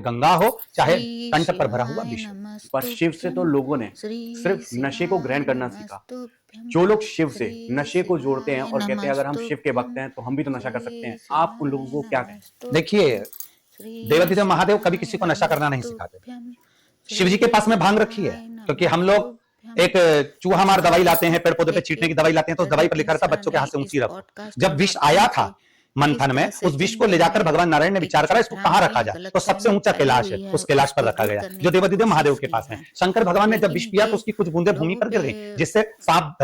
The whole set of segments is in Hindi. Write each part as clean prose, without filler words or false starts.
गंगा हो, चाहे कंठ पर भरा हुआ विष हो। पर शिव से तो लोगों ने सिर्फ नशे को ग्रहण करना सीखा। जो लोग शिव से नशे को जोड़ते हैं और कहते हैं अगर हम शिव के भक्त हैं तो हम भी तो नशा कर सकते हैं, आप उन लोगों को क्या कहें? देखिए, देवाधिदेव महादेव कभी किसी को नशा करना नहीं सिखाते। शिव जी के पास में भांग रखी है, क्योंकि हम लोग एक चूहा मार दवाई लाते हैं, पेड़ पौधे पे छींटने की दवाई लाते हैं, तो उस दवाई पर लिखा रहता बच्चों के हाथ से ऊंची रखो। जब विष आया था मंथन में, उस विष को ले जाकर भगवान नारायण ने विचार करा इसको कहां रखा जाए, तो सबसे ऊंचा कैलाश है, उस कैलाश पर रखा गया जो देवाधिदेव महादेव के पास है। शंकर भगवान ने जब विष पिया तो उसकी कुछ बूंदे भूमि पर गिर गई, जिससे सांप,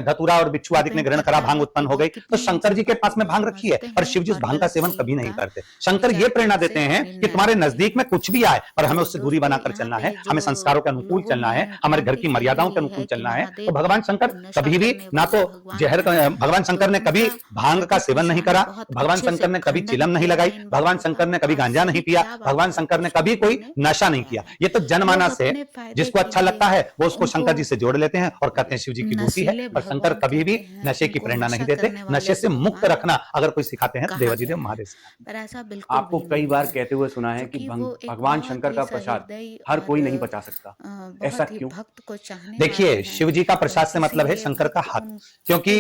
धतूरा और बिच्छू आदि ने ग्रहण करा, भांग उत्पन्न हो गई। तो शंकर जी के पास में भांग रखी है, पर शिव जी उस भांग का सेवन कभी नहीं करते। शंकर ये प्रेरणा देते हैं कि तुम्हारे नजदीक में कुछ भी आए पर हमें उससे दूरी बनाकर चलना है, हमें संस्कारों के अनुकूल चलना है, हमारे घर की मर्यादाओं के अनुकूल चलना है। तो भगवान शंकर कभी भी ना तो भगवान शंकर ने कभी भांग का सेवन नहीं करा, भगवान शंकर ने कभी चिलम नहीं लगाई, भगवान शंकर ने कभी गांजा नहीं पिया, भगवान शंकर ने कभी कोई नशा नहीं किया। ये तो जनमानस है, जिसको अच्छा लगता है वो उसको शंकर जी से जोड़ लेते हैं और कहते हैं शिव जी की मूर्ति है। पर शंकर कभी भी नशे की प्रेरणा नहीं देते। नशे से मुक्त रखना अगर कोई सिखाते हैं तो देवाधिदेव महादेव सिखाते हैं। आपको कई बार कहते हुए सुना है कि भगवान शंकर का प्रसाद हर कोई नहीं पचा सकता, ऐसा क्यों? देखिए, शिव जी का प्रसाद से मतलब है शंकर का हक, क्योंकि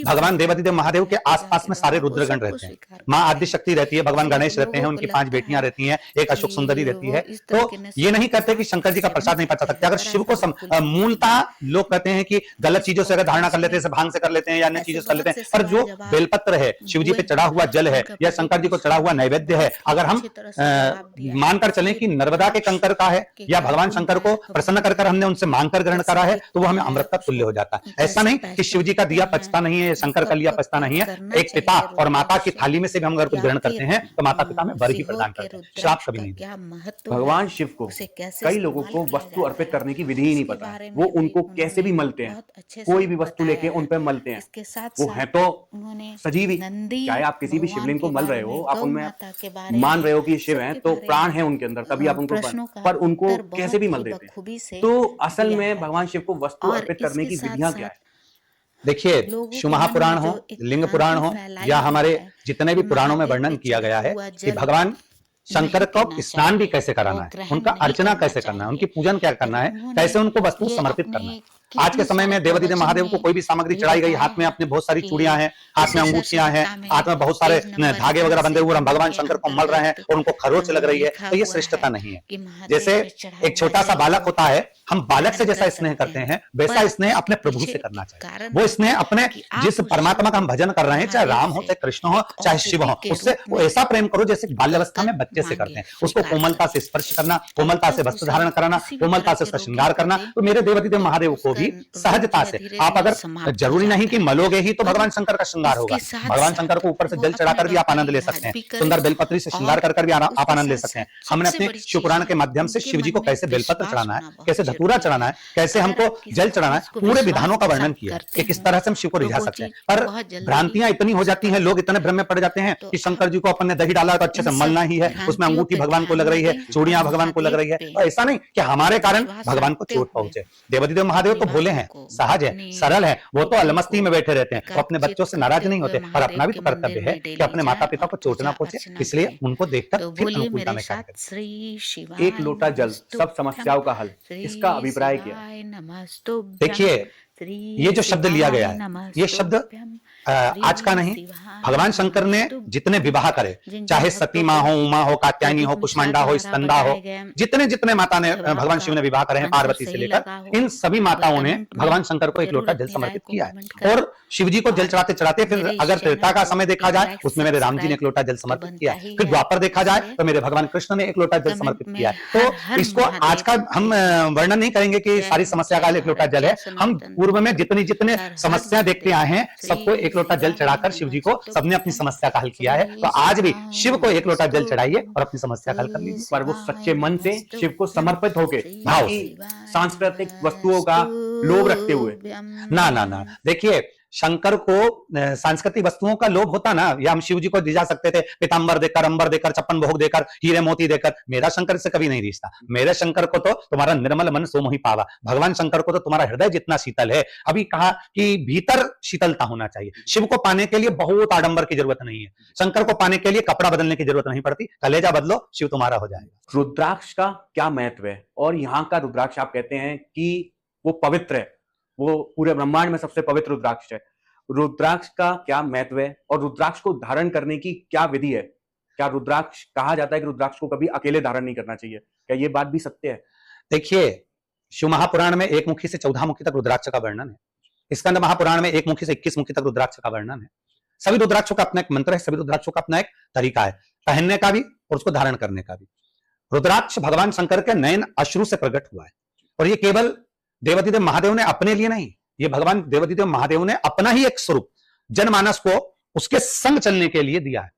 भगवान देवाधिदेव महादेव के आसपास में सारे रुद्रगण रहते हैं, माँ आदि शक्ति रहती है, भगवान गणेश रहते हैं, उनकी 5 बेटियां रहती हैं, एक अशोक सुंदरी रहती है। तो ये नहीं कहते कि शंकर जी का प्रसाद नहीं पचा सकते। अगर शिव को मूलतः लोग कहते हैं कि गलत चीजों से अगर धारणा कर लेते हैं, भांग से कर लेते हैं या अन्य चीजों से कर लेते हैं, पर जो बेलपत्र है, शिव जी पे चढ़ा हुआ जल है या शंकर जी को चढ़ा हुआ नैवेद्य है, अगर हम मानकर चलें कि नर्मदा के कंकर का है या भगवान शंकर को प्रसन्न कर हमने उनसे मांगकर ग्रहण करा है, तो वो हमें अमृत का तुल्य हो जाता है। ऐसा नहीं कि शिव जी का दिया पचता नहीं है, शंकर का लिया पचता नहीं है। एक पिता और माता की थाली में से भी हम अगर कुछ ग्रहण करते हैं तो माता पिता में वर ही प्रदान करते हैं, श्राप कभी नहीं देते। भगवान शिव को कई लोगों को वस्तु अर्पित करने की विधि ही नहीं पता, वो उनको कैसे भी मलते हैं, कोई भी वस्तु लेके उन पे मलते हैं। वो है तो सजीवी, चाहे आप किसी भी शिवलिंग को मल रहे हो, आप उनमें मान रहे हो कि ये शिव हैं, तो प्राण है उनके अंदर, तभी आप उनको पर उनको कैसे भी मल देते हैं। तो असल में भगवान शिव को वस्तु अर्पित करने की विधियां क्या है? देखिए, शिव महापुराण हो, लिंग पुराण हो या हमारे जितने भी पुराणों में वर्णन किया गया है कि भगवान शंकर को स्नान भी कैसे कराना है, उनका अर्चना कैसे करना है, उनकी पूजन क्या करना है, कैसे उनको वस्तु समर्पित करना है। आज के समय में देवाधिदेव महादेव को कोई भी सामग्री चढ़ाई गई, हाथ में अपने बहुत सारी चूड़ियां हैं, हाथ में अंगूठियां हैं, हाथ में बहुत सारे धागे वगैरह बंधे हुए, हम भगवान शंकर को मल रहे हैं और उनको खरोच लग रही है, तो ये श्रेष्ठता नहीं है। जैसे एक छोटा सा बालक होता है, हम बालक से जैसा स्नेह करते हैं वैसा स्नेह अपने प्रभु से करना चाहिए। वो स्नेह अपने जिस परमात्मा का हम भजन कर रहे हैं, चाहे राम हो, चाहे कृष्ण हो, चाहे शिव हो, उससे वो ऐसा प्रेम करो जैसे बाल्यावस्था में बच्चे से करते हैं। उसको कोमलता से स्पर्श करना, कोमलता से वस्त्र धारण कराना, कोमलता से उसका श्रृंगार करना। तो मेरे देवाधिदेव महादेव को भी सहजता से, आप अगर जरूरी नहीं कि मलोगे ही तो भगवान शंकर का श्रृंगार होगा, भगवान शंकर को ऊपर से जल चढ़ाकर भी आप आनंद ले सकते हैं, सुंदर बेलपत्री से श्रृंगार कर भी आप आनंद ले सकते हैं। हमने अपने शिव पुराण के माध्यम से शिव जी को कैसे बेलपत्र चढ़ाना है, कैसे धतूरा चढ़ाना है, कैसे हमको जल चढ़ाना है, पूरे विधानों का वर्णन किया कि किस तरह से हम शिव को रिझा सकते हैं। पर भ्रांतियां इतनी हो जाती हैं, लोग इतने भ्रम में पड़ जाते हैं कि शंकर जी को अपन ने दही डाला तो अच्छे से मलना ही है, उसमें अंगूठी भगवान को लग रही है, चूड़ियां भगवान को लग रही है। तो ऐसा नहीं कि हमारे कारण भगवान को चोट पहुंचे। देवाधिदेव महादेव तो भोले हैं, सहज है, सरल है, वो तो अलमस्ती में बैठे रहते हैं, वो अपने बच्चों से नाराज नहीं होते। और अपना भी तो कर्तव्य है कि अपने माता पिता को चोट ना पहुंचे, इसलिए उनको देखकर फिर अनुकूलता में कार्य करें। एक लोटा जल सब समस्याओं का हल, इसका अभिप्राय क्या है? देखिए, ये जो शब्द लिया गया है, ये शब्द आज का नहीं, भगवान शंकर ने जितने विवाह करे, चाहे सती माँ हो, उमा हो, कात्यायनी हो, कुष्मांडा हो, स्कंदा हो, जितने जितने माता ने भगवान शिव ने विवाह करे हैं, पार्वती से लेकर, इन सभी माताओं ने भगवान शंकर को एक लोटा जल समर्पित किया है। और शिव जी को जल चढ़ाते चढ़ाते फिर अगर त्रेता का समय देखा जाए, उसमें मेरे राम जी ने एक लोटा जल समर्पित किया है, फिर द्वापर देखा जाए तो मेरे भगवान कृष्ण ने एक लोटा जल समर्पित किया है। तो इसको आज का हम वर्णन नहीं करेंगे कि सारी समस्या का एक लोटा जल है। हम पूर्व में जितने समस्या देखते आए हैं, सबको एक लोटा जल चढ़ाकर शिव जी को सबने अपनी समस्या का हल किया है। तो आज भी शिव को एक लोटा जल चढ़ाइए और अपनी समस्या का हल कर लीजिए। पर वो सच्चे मन से शिव को समर्पित होके, भाव सांस्कृतिक वस्तुओं का लोभ रखते हुए ना। देखिए, शंकर को सांस्कृतिक वस्तुओं का लोभ होता ना, या हम शिव जी को रिझा सकते थे पीतांबर देकर, अंबर देकर, छप्पन भोग देकर, हीरे मोती देकर। मेरा शंकर से कभी नहीं रिश्ता। मेरे शंकर को तो तुम्हारा निर्मल मन सो मोहि पावा। भगवान शंकर को तो तुम्हारा हृदय जितना शीतल है, अभी कहा कि भीतर शीतलता होना चाहिए। शिव को पाने के लिए बहुत आडंबर की जरूरत नहीं है, शंकर को पाने के लिए कपड़ा बदलने की जरूरत नहीं पड़ती। कलेजा बदलो, शिव तुम्हारा हो जाएगा। रुद्राक्ष का क्या महत्व है? और यहाँ का रुद्राक्ष आप कहते हैं कि वो पवित्र है, वो पूरे ब्रह्मांड में सबसे पवित्र रुद्राक्ष है। रुद्राक्ष का क्या महत्व है और रुद्राक्ष को धारण करने की क्या विधि है? क्या रुद्राक्ष, कहा जाता है कि रुद्राक्ष को कभी अकेले धारण नहीं करना चाहिए, क्या ये बात भी सत्य है? देखिए, शिव महापुराण में 1 मुखी से 14 मुखी तक रुद्राक्ष का वर्णन है। स्कंद महापुराण में 1 मुखी से 21 मुखी तक रुद्राक्ष का वर्णन है। सभी रुद्राक्षों का अपना एक मंत्र है, सभी रुद्राक्षों का अपना एक तरीका है, पहनने का भी और उसको धारण करने का भी। रुद्राक्ष भगवान शंकर के नयन अश्रु से प्रकट हुआ है, और ये केवल देवाधिदेव महादेव ने अपने लिए नहीं, ये भगवान देवाधिदेव महादेव ने अपना ही एक स्वरूप जनमानस को उसके संग चलने के लिए दिया है।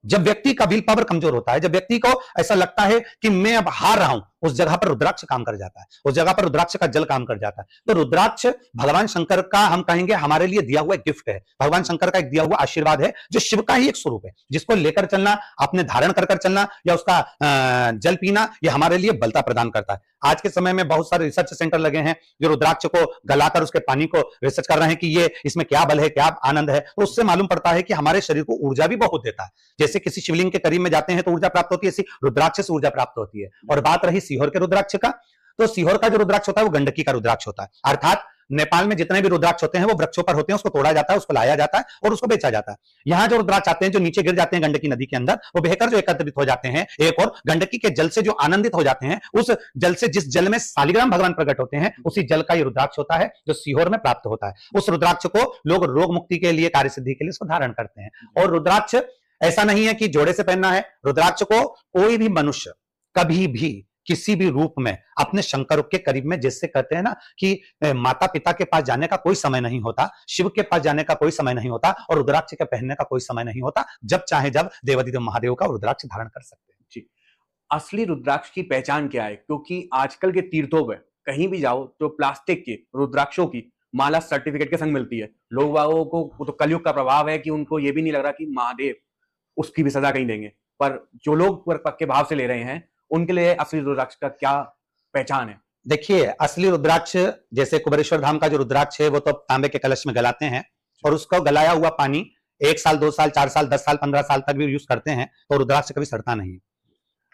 जब व्यक्ति का विल पावर कमजोर होता है, जब व्यक्ति को ऐसा लगता है कि मैं अब हार रहा हूं, उस जगह पर रुद्राक्ष काम कर जाता है, उस जगह पर रुद्राक्ष का जल काम कर जाता है। तो रुद्राक्ष भगवान शंकर का, हम कहेंगे, हमारे लिए दिया हुआ एक गिफ्ट है, भगवान शंकर का एक दिया हुआ आशीर्वाद है, जो शिव का ही एक स्वरूप है, जिसको लेकर चलना, अपने धारण कर चलना या उसका जल पीना, ये हमारे लिए बलता प्रदान करता है। आज के समय में बहुत सारे रिसर्च सेंटर लगे हैं जो रुद्राक्ष को गलाकर उसके पानी को रिसर्च कर रहे हैं कि ये इसमें क्या बल है, क्या आनंद है। तो उससे मालूम पड़ता है कि हमारे शरीर को ऊर्जा भी बहुत देता है। जैसे किसी शिवलिंग के करीब में जाते हैं तो ऊर्जा प्राप्त होती है, ऐसी रुद्राक्ष से ऊर्जा प्राप्त होती है। और बात रही सीहोर के रुद्राक्ष का, तो सीहोर का जो रुद्राक्ष होता है वो गंडकी का रुद्राक्ष होता है। अर्थात नेपाल में जितने भी रुद्राक्ष होते हैं वो वृक्षों पर होते हैं, उसको तोड़ा जाता है, उसको लाया जाता है और उसको बेचा जाता है। यहाँ जो रुद्राक्ष आते हैं जो नीचे गिर जाते हैं गंडकी नदी के अंदर, वो बहकर जो एकत्रित हो जाते हैं एक और गंडकी के जल से जो आनंदित हो जाते हैं, उस जल से, जिस जल में शालिग्राम भगवान प्रकट होते हैं, उसी जल का ये रुद्राक्ष होता है जो सीहोर में प्राप्त होता है। उस रुद्राक्ष को लोग रोग मुक्ति के लिए, कार्य सिद्धि के लिए उसको धारण करते हैं। और रुद्राक्ष ऐसा नहीं है कि जोड़े से पहनना है, रुद्राक्ष को कोई भी मनुष्य कभी भी किसी भी रूप में अपने शंकर के करीब में, जैसे कहते हैं ना कि माता पिता के पास जाने का कोई समय नहीं होता, शिव के पास जाने का कोई समय नहीं होता, और रुद्राक्ष के पहनने का कोई समय नहीं होता। जब चाहे जब देवाधिदेव महादेव का रुद्राक्ष धारण कर सकते हैं। जी, असली रुद्राक्ष की पहचान क्या है? क्योंकि आजकल के तीर्थों में कहीं भी जाओ तो प्लास्टिक के रुद्राक्षों की माला सर्टिफिकेट के संग मिलती है। लोग बागों को तो कलयुग का प्रभाव है कि उनको ये भी नहीं लग रहा कि महादेव उसकी भी सजा कहीं देंगे, पर जो लोग पक्के भाव से ले रहे हैं उनके लिए असली रुद्राक्ष का क्या पहचान है? देखिए, असली रुद्राक्ष, जैसे कुबेरेश्वर धाम का जो रुद्राक्ष है वो तो तांबे के कलश में गलाते हैं, और उसको गलाया हुआ पानी 1 साल, 2 साल, 4 साल, 10 साल, 15 साल तक भी यूज करते हैं, तो रुद्राक्ष कभी सड़ता नहीं।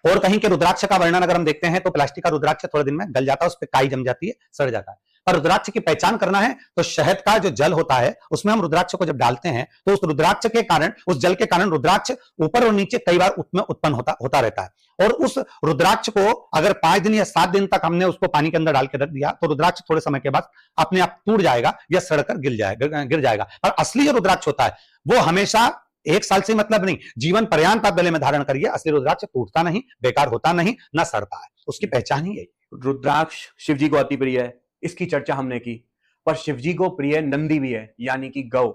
और कहीं के रुद्राक्ष का वर्णन अगर हम देखते हैं तो प्लास्टिक का रुद्राक्ष थोड़े दिन में गल जाता है, उस पर काई जम जाती है, सड़ जाता है। पर रुद्राक्ष की पहचान करना है तो शहद का जो जल होता है उसमें हम रुद्राक्ष को जब डालते हैं तो उस रुद्राक्ष के कारण, उस जल के कारण रुद्राक्ष ऊपर और नीचे कई बार उसमें उत्पन्न होता रहता है। और उस रुद्राक्ष को अगर 5 दिन या 7 दिन तक हमने उसको पानी के अंदर डाल के रख दिया तो रुद्राक्ष थोड़े समय के बाद अपने आप टूट जाएगा या सड़कर गिर जाएगा। और असली जो रुद्राक्ष होता है वो हमेशा 1 साल से मतलब नहीं, जीवन पर्यंत आप गले में धारण करिए। असली रुद्राक्ष टूटता नहीं, बेकार होता नहीं, ना सड़ता है, उसकी पहचान ही यही। रुद्राक्ष शिव जी को अति प्रिय है, इसकी चर्चा हमने की, पर शिव जी को प्रिय नंदी भी है, यानी कि गौ।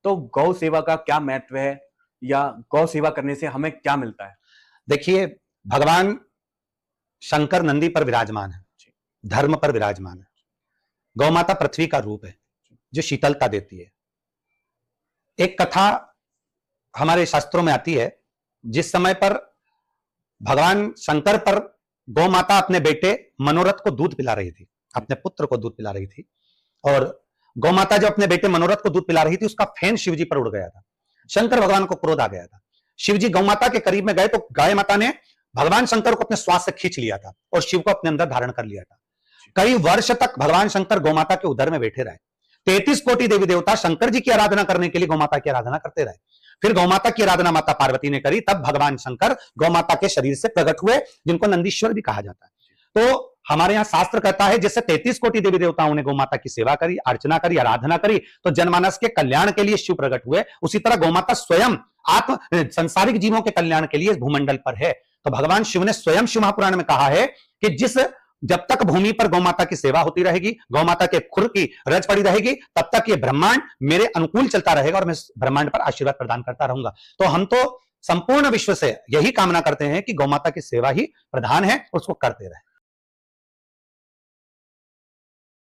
तो गौ सेवा का क्या महत्व है, या गौ सेवा करने से हमें क्या मिलता है? देखिए, भगवान शंकर नंदी पर विराजमान है, धर्म पर विराजमान है। गौ माता पृथ्वी का रूप है जो शीतलता देती है। एक कथा हमारे शास्त्रों में आती है, जिस समय पर भगवान शंकर पर गौ माता अपने बेटे मनोरथ को दूध पिला रही थी, अपने पुत्र को दूध पिला रही थी, और गौ माता जब अपने बेटे मनोरथ को दूध पिला रही थी उसका फेन शिव जी पर उड़ गया था। शंकर भगवान को क्रोध आ गया था। शिव जी गौ माता के करीब में गए तो गाय माता ने भगवान शंकर को अपने श्वास से खींच लिया था और शिव को अपने अंदर धारण कर लिया था। कई वर्ष तक भगवान शंकर गौ माता के उदर में बैठे रहे। 33 कोटि देवी देवता शंकर जी की आराधना करने के लिए गौ माता की आराधना करते रहे। फिर गौ माता की आराधना माता पार्वती ने करी, तब भगवान शंकर गौ माता के शरीर से प्रकट हुए, जिनको नंदीश्वर भी कहा जाता है। तो हमारे यहाँ शास्त्र कहता है जैसे 33 कोटि देवी देवताओं ने गौ माता की सेवा करी, अर्चना करी, आराधना करी, तो जनमानस के कल्याण के लिए शिव प्रकट हुए। उसी तरह गौ माता स्वयं आत्म संसारिक जीवों के कल्याण के लिए भूमंडल पर है। तो भगवान शिव ने स्वयं शिव महापुराण में कहा है कि जब तक भूमि पर गौ माता की सेवा होती रहेगी, गौ माता के खुर की रज पड़ी रहेगी, तब तक ये ब्रह्मांड मेरे अनुकूल चलता रहेगा और मैं ब्रह्मांड पर आशीर्वाद प्रदान करता रहूंगा। तो हम तो संपूर्ण विश्व से यही कामना करते हैं कि गौ माता की सेवा ही प्रधान है, उसको करते रहे।